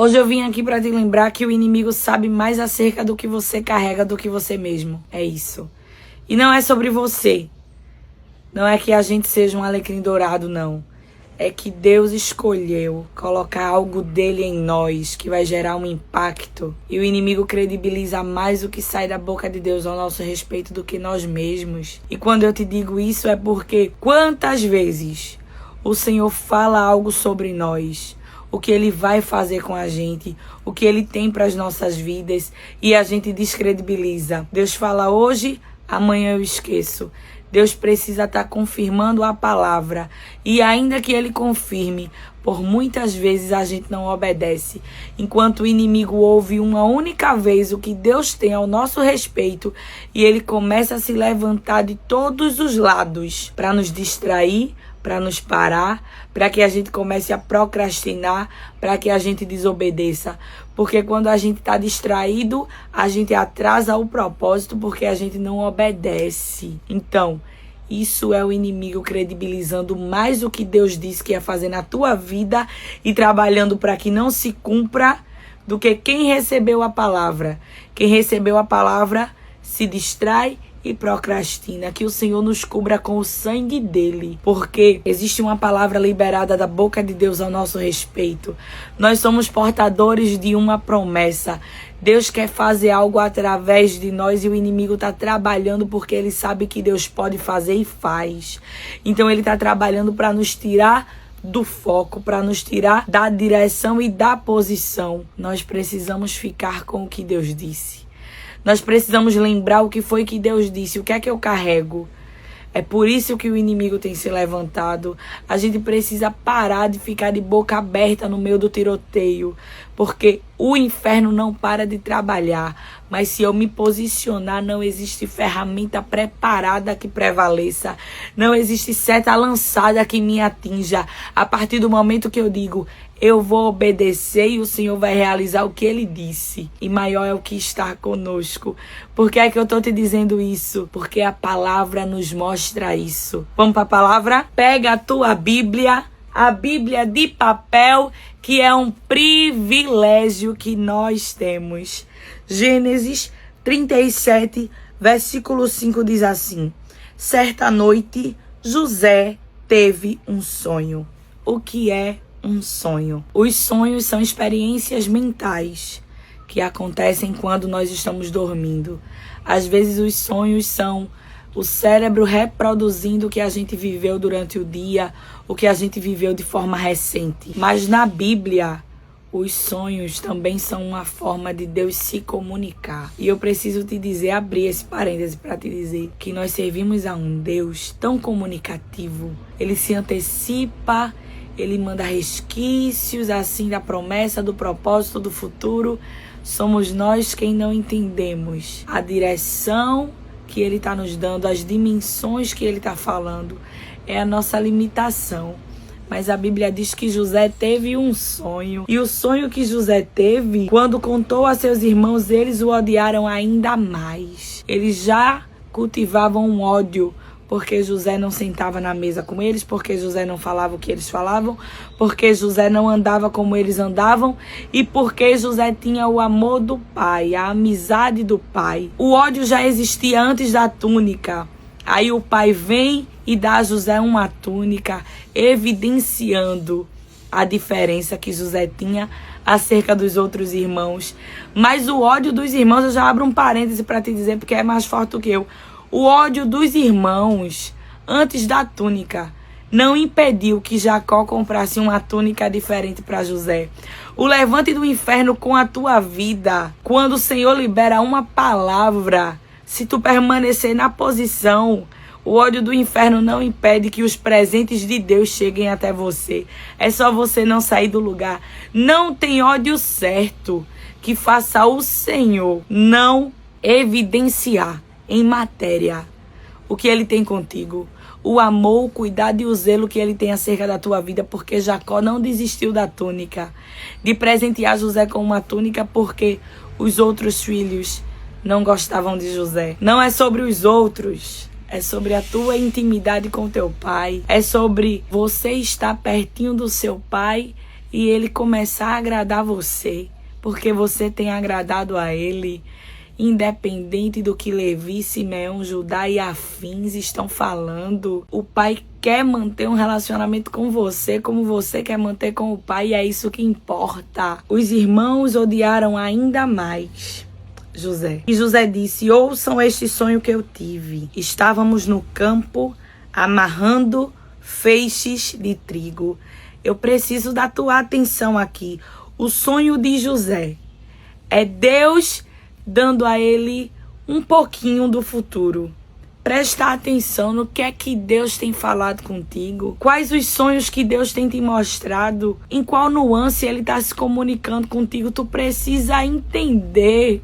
Hoje eu vim aqui para te lembrar que o inimigo sabe mais acerca do que você carrega do que você mesmo. É isso. E não é sobre você. Não é que a gente seja um alecrim dourado, não. É que Deus escolheu colocar algo dele em nós que vai gerar um impacto. E o inimigo credibiliza mais o que sai da boca de Deus ao nosso respeito do que nós mesmos. E quando eu te digo isso é porque quantas vezes o Senhor fala algo sobre nós, o que Ele vai fazer com a gente, o que Ele tem para as nossas vidas, e a gente descredibiliza. Deus fala hoje, amanhã eu esqueço. Deus precisa estar confirmando a palavra. E ainda que Ele confirme, por muitas vezes a gente não obedece. Enquanto o inimigo ouve uma única vez o que Deus tem ao nosso respeito, e ele começa a se levantar de todos os lados para nos distrair, para nos parar, para que a gente comece a procrastinar, para que a gente desobedeça. Porque quando a gente está distraído, a gente atrasa o propósito porque a gente não obedece. Então, isso é o inimigo credibilizando mais o que Deus disse que ia fazer na tua vida e trabalhando para que não se cumpra do que quem recebeu a palavra. Quem recebeu a palavra se distrai e procrastina. Que o Senhor nos cubra com o sangue dele, porque existe uma palavra liberada da boca de Deus ao nosso respeito. Nós somos portadores de uma promessa. Deus quer fazer algo através de nós e o inimigo está trabalhando porque ele sabe que Deus pode fazer e faz. Então ele está trabalhando para nos tirar do foco, para nos tirar da direção e da posição. Nós precisamos ficar com o que Deus disse. Nós precisamos lembrar o que foi que Deus disse, o que é que eu carrego. É por isso que o inimigo tem se levantado. A gente precisa parar de ficar de boca aberta no meio do tiroteio, porque o inferno não para de trabalhar. Mas se eu me posicionar, não existe ferramenta preparada que prevaleça. Não existe seta lançada que me atinja. A partir do momento que eu digo, eu vou obedecer e o Senhor vai realizar o que Ele disse. E maior é o que está conosco. Por que é que eu estou te dizendo isso? Porque a palavra nos mostra isso. Vamos para a palavra? Pega a tua Bíblia, a Bíblia de papel, que é um privilégio que nós temos. Gênesis 37, versículo 5 diz assim: certa noite, José teve um sonho. O que é um sonho? Os sonhos são experiências mentais que acontecem quando nós estamos dormindo. Às vezes os sonhos são o cérebro reproduzindo o que a gente viveu durante o dia, o que a gente viveu de forma recente. Mas na Bíblia, os sonhos também são uma forma de Deus se comunicar. E eu preciso te dizer, abrir esse parêntese para te dizer que nós servimos a um Deus tão comunicativo. Ele se antecipa, ele manda resquícios assim da promessa, do propósito, do futuro. Somos nós quem não entendemos a direção que ele está nos dando, as dimensões que ele está falando. É a nossa limitação. Mas a Bíblia diz que José teve um sonho. E o sonho que José teve, quando contou a seus irmãos, eles o odiaram ainda mais. Eles já cultivavam um ódio, porque José não sentava na mesa com eles, porque José não falava o que eles falavam, porque José não andava como eles andavam, e porque José tinha o amor do pai, a amizade do pai. O ódio já existia antes da túnica. Aí o pai vem e dá a José uma túnica, evidenciando a diferença que José tinha acerca dos outros irmãos. Mas o ódio dos irmãos, eu já abro um parêntese para te dizer, porque é mais forte do que eu. O ódio dos irmãos, antes da túnica, não impediu que Jacó comprasse uma túnica diferente para José. O levante do inferno com a tua vida, quando o Senhor libera uma palavra, se tu permanecer na posição, o ódio do inferno não impede que os presentes de Deus cheguem até você. É só você não sair do lugar. Não tem ódio certo que faça o Senhor não evidenciar em matéria o que Ele tem contigo. O amor, o cuidado e o zelo que Ele tem acerca da tua vida, porque Jacó não desistiu da túnica, de presentear José com uma túnica, porque os outros filhos não gostavam de José. Não é sobre os outros, é sobre a tua intimidade com teu pai, é sobre você estar pertinho do seu pai e ele começar a agradar você, porque você tem agradado a ele, independente do que Levi, Simeão, Judá e afins estão falando. O pai quer manter um relacionamento com você, como você quer manter com o pai, e é isso que importa. Os irmãos odiaram ainda mais José. E José disse: ouçam este sonho que eu tive. Estávamos no campo amarrando feixes de trigo. Eu preciso da tua atenção aqui. O sonho de José é Deus dando a ele um pouquinho do futuro. Presta atenção no que é que Deus tem falado contigo. Quais os sonhos que Deus tem te mostrado. Em qual nuance ele está se comunicando contigo. Tu precisa entender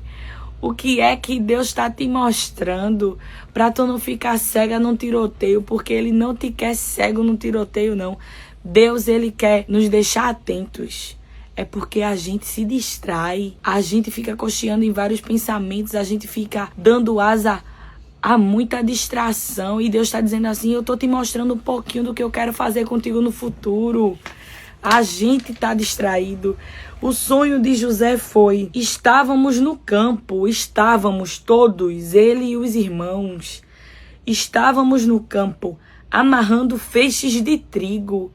o que é que Deus está te mostrando, para tu não ficar cega num tiroteio, porque ele não te quer cego no tiroteio, não. Deus, ele quer nos deixar atentos. É porque a gente se distrai, a gente fica cocheando em vários pensamentos, a gente fica dando asa a muita distração, e Deus está dizendo assim: eu tô te mostrando um pouquinho do que eu quero fazer contigo no futuro. A gente está distraído. O sonho de José foi: estávamos no campo, estávamos todos, ele e os irmãos. Estávamos no campo, amarrando feixes de trigo.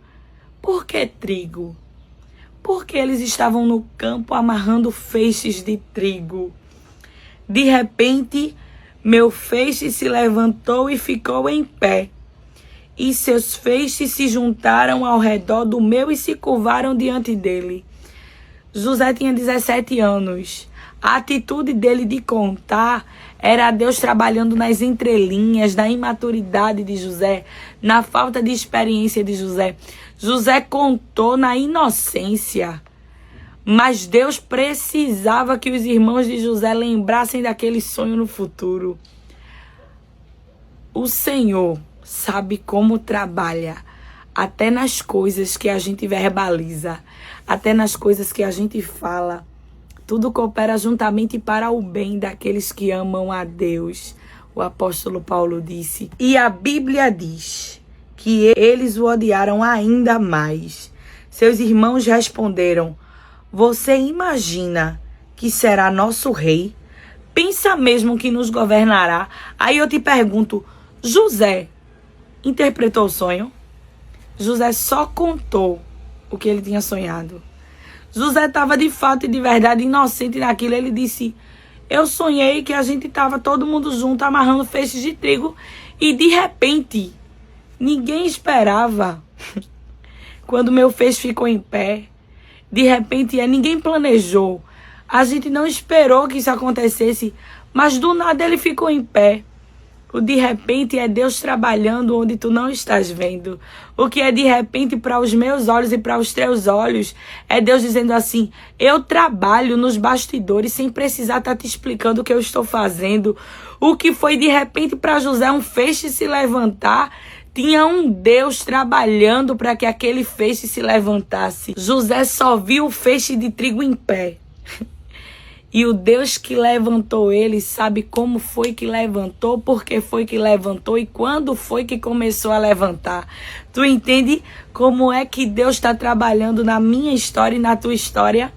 Por que trigo? Porque eles estavam no campo amarrando feixes de trigo. De repente, meu feixe se levantou e ficou em pé. E seus feixes se juntaram ao redor do meu e se curvaram diante dele. José tinha 17 anos. A atitude dele de contar era Deus trabalhando nas entrelinhas, na imaturidade de José, na falta de experiência de José. José contou na inocência, mas Deus precisava que os irmãos de José lembrassem daquele sonho no futuro. O Senhor sabe como trabalha, até nas coisas que a gente verbaliza, até nas coisas que a gente fala. Tudo coopera juntamente para o bem daqueles que amam a Deus. O apóstolo Paulo disse. E a Bíblia diz que eles o odiaram ainda mais. Seus irmãos responderam: você imagina que será nosso rei? Pensa mesmo que nos governará? Aí eu te pergunto, José interpretou o sonho? José só contou o que ele tinha sonhado. José estava de fato e de verdade inocente naquilo. Ele disse: eu sonhei que a gente estava todo mundo junto amarrando feixes de trigo, e de repente ninguém esperava. Quando meu feixe ficou em pé, de repente ninguém planejou. A gente não esperou que isso acontecesse, mas do nada ele ficou em pé. O de repente é Deus trabalhando onde tu não estás vendo. O que é de repente para os meus olhos e para os teus olhos é Deus dizendo assim: eu trabalho nos bastidores sem precisar estar te explicando o que eu estou fazendo. O que foi de repente para José um feixe se levantar, tinha um Deus trabalhando para que aquele feixe se levantasse. José só viu o feixe de trigo em pé. E o Deus que levantou ele sabe como foi que levantou, por que foi que levantou e quando foi que começou a levantar. Tu entende como é que Deus está trabalhando na minha história e na tua história?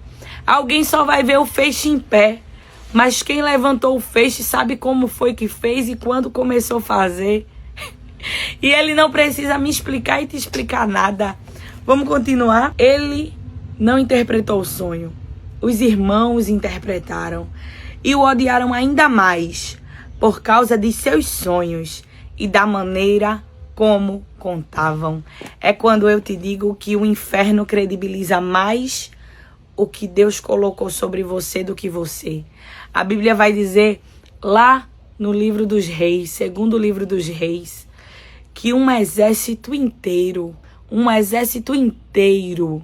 Alguém só vai ver o feixe em pé, mas quem levantou o feixe sabe como foi que fez e quando começou a fazer. E ele não precisa me explicar e te explicar nada. Vamos continuar? Ele não interpretou o sonho. Os irmãos interpretaram e o odiaram ainda mais por causa de seus sonhos e da maneira como contavam. É quando eu te digo que o inferno credibiliza mais o que Deus colocou sobre você do que você. A Bíblia vai dizer lá no livro dos reis, segundo livro dos reis, que um exército inteiro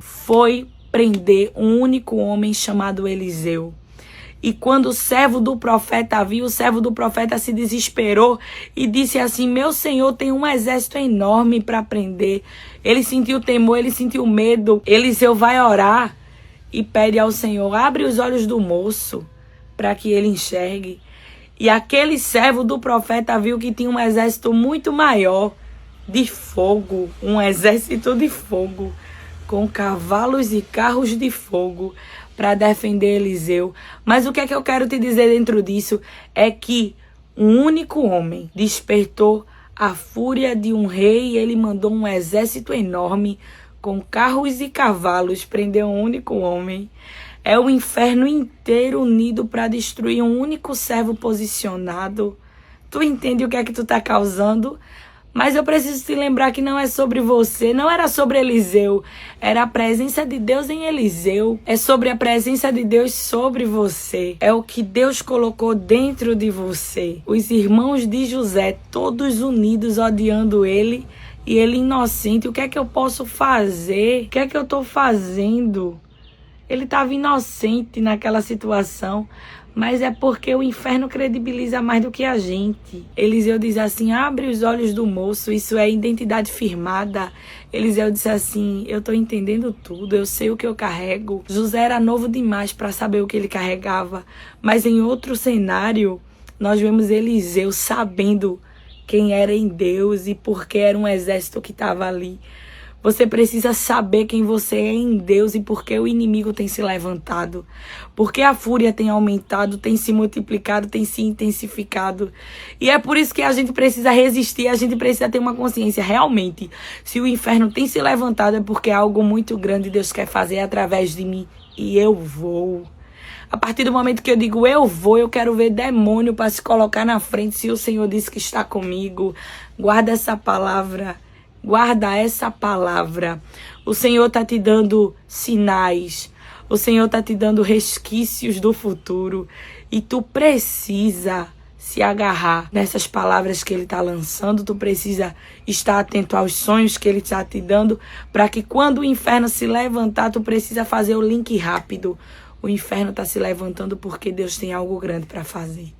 foi prender um único homem chamado Eliseu. E quando o servo do profeta viu, o servo do profeta se desesperou e disse assim: meu senhor tem um exército enorme para prender. Ele sentiu temor, ele sentiu medo. Eliseu vai orar e pede ao Senhor: abre os olhos do moço para que ele enxergue. E aquele servo do profeta viu que tinha um exército muito maior de fogo, um exército de fogo com cavalos e carros de fogo para defender Eliseu. Mas o que é que eu quero te dizer dentro disso é que um único homem despertou a fúria de um rei e ele mandou um exército enorme com carros e cavalos prender um único homem. É o inferno inteiro unido para destruir um único servo posicionado. Tu entende o que é que tu tá causando? Mas eu preciso te lembrar que não é sobre você, não era sobre Eliseu. Era a presença de Deus em Eliseu. É sobre a presença de Deus sobre você. É o que Deus colocou dentro de você. Os irmãos de José, todos unidos, odiando ele. E ele inocente. O que é que eu posso fazer? O que é que eu tô fazendo? Ele estava inocente naquela situação, mas é porque o inferno credibiliza mais do que a gente. Eliseu diz assim, abre os olhos do moço, isso é identidade firmada. Eliseu disse assim, eu estou entendendo tudo, eu sei o que eu carrego. José era novo demais para saber o que ele carregava, mas em outro cenário, nós vemos Eliseu sabendo quem era em Deus e porque era um exército que estava ali. Você precisa saber quem você é em Deus e por que o inimigo tem se levantado. Porque a fúria tem aumentado, tem se multiplicado, tem se intensificado. E é por isso que a gente precisa resistir, a gente precisa ter uma consciência. Realmente, se o inferno tem se levantado é porque algo muito grande Deus quer fazer através de mim. E eu vou. A partir do momento que eu digo eu vou, eu quero ver demônio para se colocar na frente. Se o Senhor disse que está comigo, guarda essa palavra. Guarda essa palavra. O Senhor está te dando sinais. O Senhor está te dando resquícios do futuro. E tu precisa se agarrar nessas palavras que Ele está lançando. Tu precisa estar atento aos sonhos que Ele está te dando. Para que quando o inferno se levantar, tu precisa fazer o link rápido. O inferno está se levantando porque Deus tem algo grande para fazer.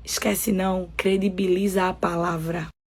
Esquece não, credibiliza a palavra.